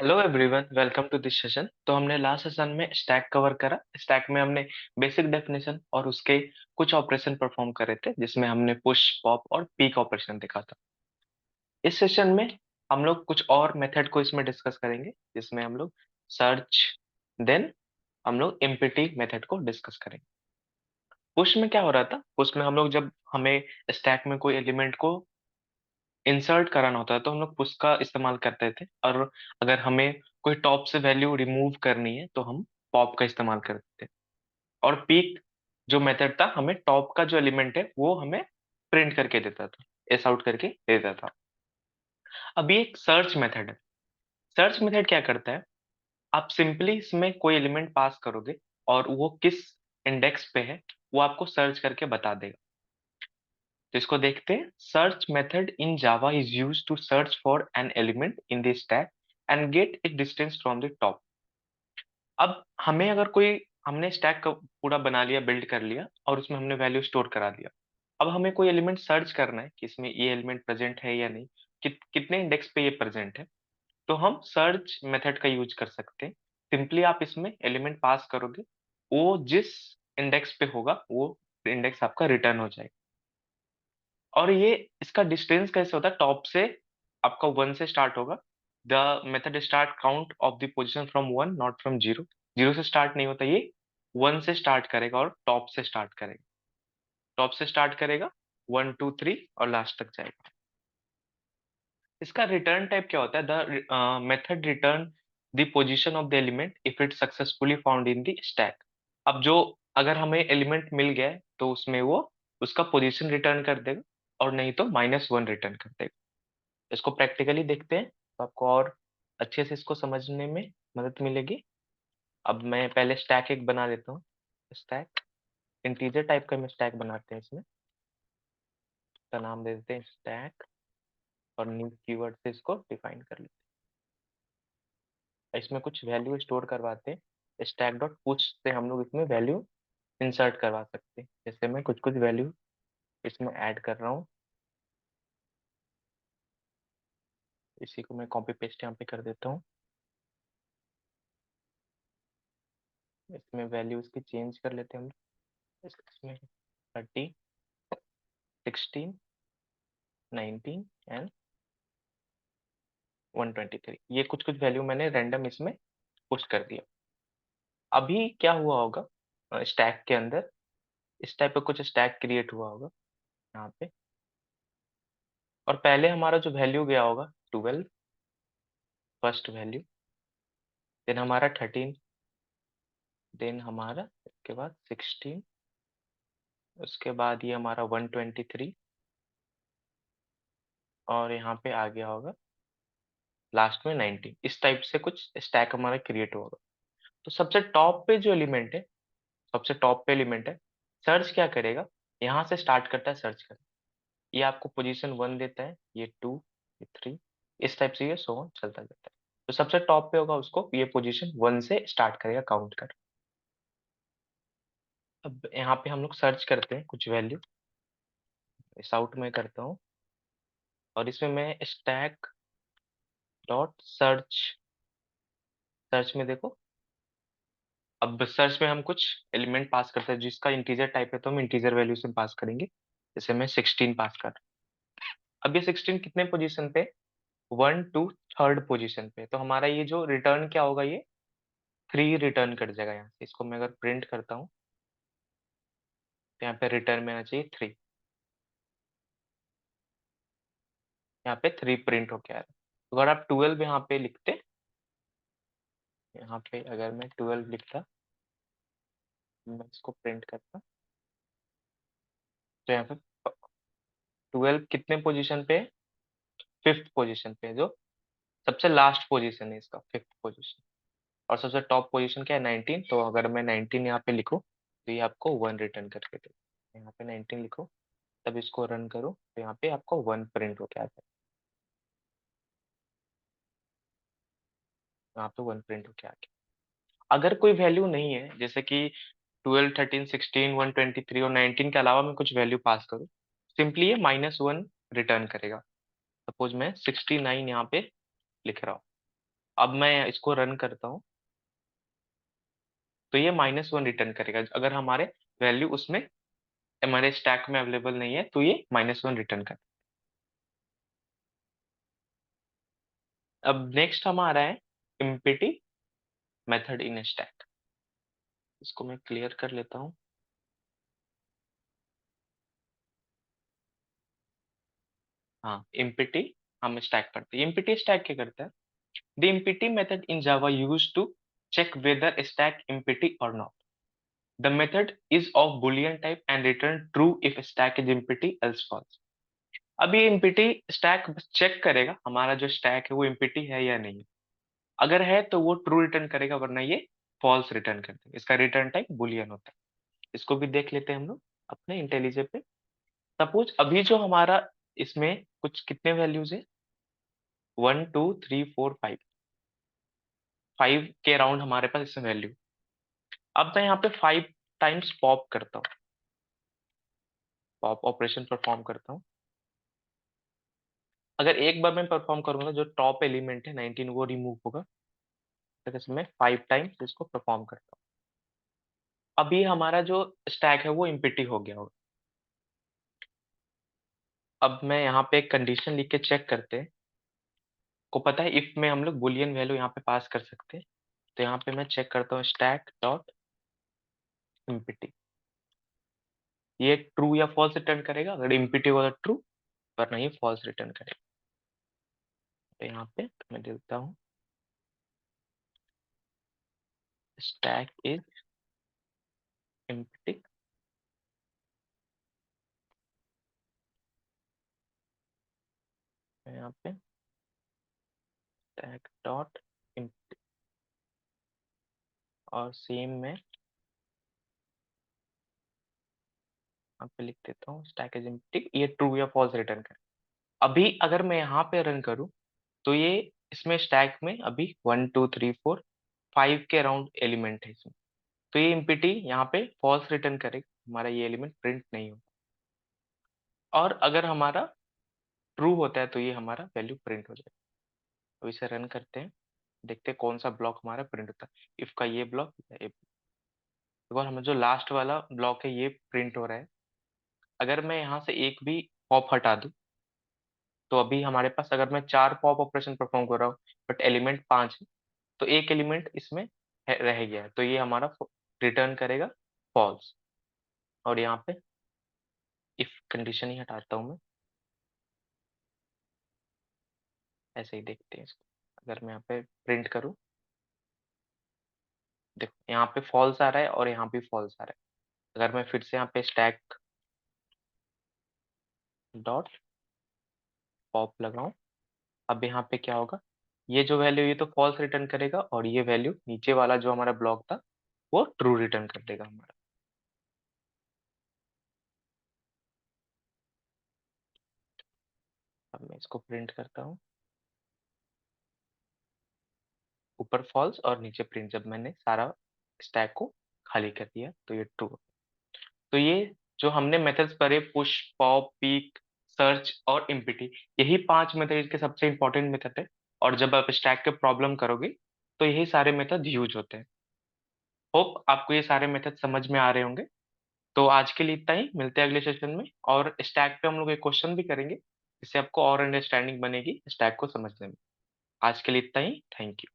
Hello everyone, welcome to this session. तो हमने last session में स्टैक कवर करा। स्टैक में हमने बेसिक डेफिनेशन और उसके कुछ ऑपरेशन परफॉर्म करे थे, जिसमें हमने पुश, पॉप और पीक ऑपरेशन देखा था। इस सेशन में हम लोग कुछ और मेथड को इसमें डिस्कस करेंगे, जिसमें हम लोग सर्च, देन हम लोग एम्प्टी मेथड को डिस्कस करेंगे। पुश में क्या हो रहा था? पुश में हम लोग जब हमें स्टैक में कोई एलिमेंट को इंसर्ट कराना होता है तो हम लोग पुश का इस्तेमाल करते थे, और अगर हमें कोई टॉप से वैल्यू रिमूव करनी है तो हम पॉप का इस्तेमाल करते थे। और पीक जो मेथड था, हमें टॉप का जो एलिमेंट है वो हमें प्रिंट करके देता था, एस आउट करके देता था। अभी एक सर्च मेथड है। सर्च मेथड क्या करता है? आप सिंपली इसमें कोई एलिमेंट पास करोगे और वो किस इंडेक्स पे है वो आपको सर्च करके बता देगा। तो इसको देखते हैं। Search method in Java is used to search for an element in the stack and get it distance from the top. अब हमें अगर कोई, हमने स्टैक का पूरा बना लिया, बिल्ड कर लिया और उसमें हमने वैल्यू स्टोर करा दिया। अब हमें कोई एलिमेंट सर्च करना है कि इसमें ये एलिमेंट प्रेजेंट है या नहीं, कितने इंडेक्स पे ये प्रेजेंट है। तो हम सर्च मेथड का यूज कर सकते हैं। सिंपली आप इसमें एलिमेंट पास करोगे, वो जिस इंडेक्स पे होगा वो इंडेक्स आपका रिटर्न हो जाएगा। और ये इसका डिस्टेंस कैसे होता है? टॉप से आपका 1 से स्टार्ट होगा। The method start count of the position from 1 not from 0। 0 से स्टार्ट नहीं होता, ये 1 से स्टार्ट करेगा और टॉप से स्टार्ट करेगा। टॉप से स्टार्ट करेगा, 1 2 3 और लास्ट तक जाएगा। इसका रिटर्न टाइप क्या होता है? The method return the position of the element if it successfully found in the stack. अब जो, अगर हमें एलिमेंट मिल गया है तो उसमें वो उसका पोजीशन रिटर्न कर देगा, और नहीं तो -1 रिटर्न कर देगा। इसको प्रैक्टिकली देखते हैं तो आपको और अच्छे से इसको समझने में मदद मिलेगी। अब मैं पहले स्टैक एक बना लेता हूँ। स्टैक इंटीजर टाइप का मैं स्टैक बनाते हैं। इसमें इसका नाम दे देते हैं स्टैक, और न्यू कीवर्ड से इसको डिफाइन कर लेते हैं। इसमें कुछ वैल्यू स्टोर करवाते हैं। स्टैक डॉट पुश से हम लोग इसमें वैल्यू इंसर्ट करवा सकते हैं। जैसे मैं कुछ कुछ वैल्यू इसमें ऐड कर रहा हूँ। इसी को मैं कॉपी पेस्ट यहाँ पे कर देता हूँ। इसमें वैल्यू इसकी चेंज कर लेते हैं हम। इसमें 30, 16, 19 एंड 123, ये कुछ कुछ वैल्यू मैंने रैंडम इसमें पुश कर दिया। अभी क्या हुआ होगा स्टैक के अंदर? इस टाइप का कुछ स्टैक क्रिएट हुआ होगा यहाँ पे। और पहले हमारा जो वैल्यू गया होगा 12, फर्स्ट वैल्यू, देन हमारा 13, देन हमारा इसके बाद 16, उसके बाद ये हमारा 123, और यहाँ पे आ गया होगा लास्ट में 19। इस टाइप से कुछ स्टैक हमारा क्रिएट होगा। तो सबसे टॉप पे जो एलिमेंट है, सबसे टॉप पे एलिमेंट है, सर्च क्या करेगा? यहाँ से स्टार्ट करता है सर्च कर। ये आपको पोजीशन 1 देता है, ये 2, ये 3, इस टाइप से ये सो ऑन चलता जाता है। तो सबसे टॉप पे होगा, उसको ये पोजीशन 1 से स्टार्ट करेगा काउंट कर। अब यहाँ पे हम लोग सर्च करते हैं कुछ वैल्यू। इस आउट में करता हूँ, और इसमें मैं स्टैक डॉट सर्च, सर्च में देखो। अब सर्च में हम कुछ एलिमेंट पास करते हैं, जिसका इंटीजर टाइप है तो हम इंटीजर वैल्यू से पास करेंगे। जैसे मैं 16 पास कर। अब ये 16 कितने पोजीशन पे? 1 2 थर्ड पोजीशन पे। तो हमारा ये जो रिटर्न क्या होगा, ये 3 रिटर्न कर जाएगा यहाँ से। इसको मैं अगर प्रिंट करता हूँ तो यहाँ पे रिटर्न में आना चाहिए 3। यहाँ पे 3 प्रिंट होके आ रहा है। तो अगर आप 12 यहाँ पे लिखते, यहाँ पे अगर मैं 12 लिखता, मैं इसको प्रिंट करता, तो यहाँ पे 12 कितने पोजीशन पे है? 5th पोजीशन पे है, जो सबसे लास्ट पोजीशन है इसका, 5th पोजीशन। और सबसे टॉप पोजीशन क्या है? 19। तो अगर मैं 19 यहाँ पे लिखूँ तो ये आपको 1 रिटर्न करके दे। यहाँ पे 19 लिखो, तब इसको रन करो तो यहाँ पे आपको 1 प्रिंट होके आता है। यहाँ पे 1 प्रिंट होके आ गया। अगर कोई वैल्यू नहीं है, जैसे कि 12 13 16 123 और 19 के अलावा मैं कुछ वैल्यू पास करूँ, सिंपली ये -1 रिटर्न करेगा। सपोज मैं 69 यहाँ पे लिख रहा हूँ। अब मैं इसको रन करता हूँ, तो ये -1 रिटर्न करेगा। अगर हमारे वैल्यू उसमें हमारे स्टैक में अवेलेबल नहीं है, तो ये -1 रिटर्न कर। अब नेक्स्ट हमारा है एम्प्टी मेथड इन स्टैक। इसको मैं क्लियर कर लेता हूँ। हाँ, एम्प्टी हम स्टैक करते हैं। एम्प्टी स्टैक क्या करता है? The empty method in Java used to check whether stack empty or not. The method is of boolean type and return true if stack is empty, else false. अब ये empty stack check करेगा हमारा जो stack है वो empty है या नहीं है। अगर है तो वो ट्रू रिटर्न करेगा, वरना ये फॉल्स रिटर्न कर देगा। इसका रिटर्न टाइप बुलियन होता है। इसको भी देख लेते हैं हम लोग अपने इंटेलिजे पे। सपोज अभी जो हमारा इसमें कुछ कितने वैल्यूज है, 1 2 3 4 5, 5 के अराउंड हमारे पास इसमें वैल्यू। अब मैं यहाँ पे 5 टाइम्स पॉप करता हूँ, पॉप ऑपरेशन परफॉर्म करता हूँ। अगर एक बार मैं परफॉर्म करूंगा, जो टॉप एलिमेंट है 19 वो रिमूव होगा। तो इसमें 5 टाइम्स इसको परफॉर्म करता हूँ। अभी हमारा जो स्टैक है वो इम्पिटी हो गया होगा। अब मैं यहाँ पे एक कंडीशन लिख के चेक करते हैं। को पता है इफ में हम लोग बुलियन वैल्यू यहाँ पे पास कर सकते हैं। तो यहाँ पे मैं चेक करता हूँ स्टैक डॉट इम्पिटी, ये ट्रू या फॉल्स रिटर्न करेगा। अगर इम्पिटी होगा तो ट्रू, वरना ये फॉल्स रिटर्न करेगा। तो यहाँ पे मैं देता हूँ स्टैक इज इम्पिटी। यहाँ पे स्टैक डॉट इम्पिटी, और सेम में यहाँ पे लिख देता हूँ स्टैक इज इम्पिटी, ये ट्रू या फॉल्स रिटर्न करेगा। अभी अगर मैं यहाँ पे रन करूँ, तो ये इसमें स्टैक में अभी 1 2 3 4 5 के अराउंड एलिमेंट है इसमें। तो ये इम्पिटी यहाँ पे फॉल्स रिटर्न करेगा, हमारा ये एलिमेंट प्रिंट नहीं होगा। और अगर हमारा ट्रू होता है तो ये हमारा वैल्यू प्रिंट हो जाएगा। तो इसे रन करते हैं, देखते हैं कौन सा ब्लॉक हमारा प्रिंट होता है। इफ का ये ब्लॉक या ये, और हमें जो लास्ट वाला ब्लॉक है ये प्रिंट हो रहा है। अगर मैं यहाँ से एक भी पॉप हटा दूं, तो अभी हमारे पास अगर मैं 4 पॉप ऑपरेशन परफॉर्म कर रहा हूँ, बट एलिमेंट 5 है, तो एक एलिमेंट इसमें रह गया है, तो ये हमारा रिटर्न करेगा फॉल्स। और यहाँ पे इफ कंडीशन ही हटाता हूँ मैं, ऐसे ही देखते हैं इसको। अगर मैं यहाँ पे प्रिंट करूँ, देखो यहाँ पे फॉल्स आ रहा है और यहाँ भी फॉल्स आ रहा है। अगर मैं फिर से यहाँ पे स्टैक डॉट पॉप लगाऊं, अब यहाँ पे क्या होगा, ये जो वैल्यू ये तो फॉल्स रिटर्न करेगा, और ये वैल्यू नीचे वाला जो हमारा ब्लॉक था वो ट्रू रिटर्न कर देगा हमारा। अब मैं इसको प्रिंट करता हूँ, ऊपर फॉल्स और नीचे प्रिंट। जब मैंने सारा स्टैक को खाली कर दिया तो ये ट्रू। तो ये जो हमने मेथड्स पढ़े, पुश पॉप पीक सर्च और इम्पिटी, यही 5 मेथड के सबसे इंपॉर्टेंट मेथड है। और जब आप स्टैक के प्रॉब्लम करोगे तो यही सारे मेथड यूज होते हैं। होप आपको ये सारे मेथड समझ में आ रहे होंगे। तो आज के लिए इतना ही, मिलते हैं अगले सेशन में। और स्टैक पे हम लोग एक क्वेश्चन भी करेंगे, जिससे आपको और अंडरस्टैंडिंग बनेगी स्टैक को समझने में। आज के लिए इतना ही, थैंक यू।